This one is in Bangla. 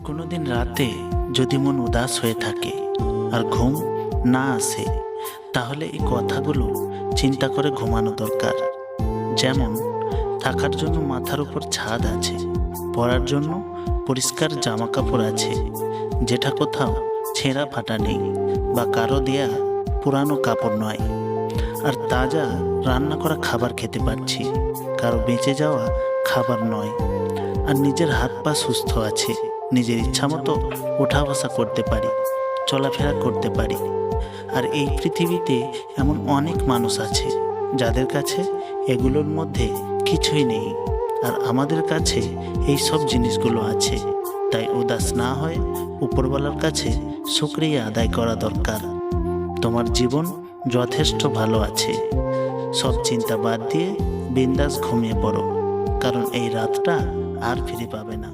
কোনোদিন রাতে যদি মন উদাস হয়ে থাকে আর ঘুম না আসে, তাহলে এই কথাগুলো চিন্তা করে ঘুমানো দরকার। যেমন, থাকার জন্য মাথার উপর ছাদ আছে, পরার জন্য পরিষ্কার জামা কাপড় আছে, যেটা কোথাও ছেঁড়া ফাটা নেই বা কারো দেয়া পুরানো কাপড় নয়। আর তাজা রান্না করা খাবার খেতে পারছি, কারো বেঁচে যাওয়া খাবার নয়। আর নিজের হাত পা সুস্থ আছে, নিজের ইচ্ছা মতো ওঠা বসা করতে পারি, চলাফেরা করতে পারি। আর এই পৃথিবীতে এমন অনেক মানুষ আছে যাদের কাছে এগুলোর মধ্যে কিছুই নেই, আর আমাদের কাছে এই সব জিনিসগুলো আছে। তাই উদাস না হয়ে উপরওয়ালার কাছে শুকরিয়া আদায় করা দরকার। তোমার জীবন যথেষ্ট ভালো আছে। সব চিন্তা বাদ দিয়ে বিন্দাস ঘুমিয়ে পড়ো, কারণ এই রাতটা আর ফিরে পাবে না।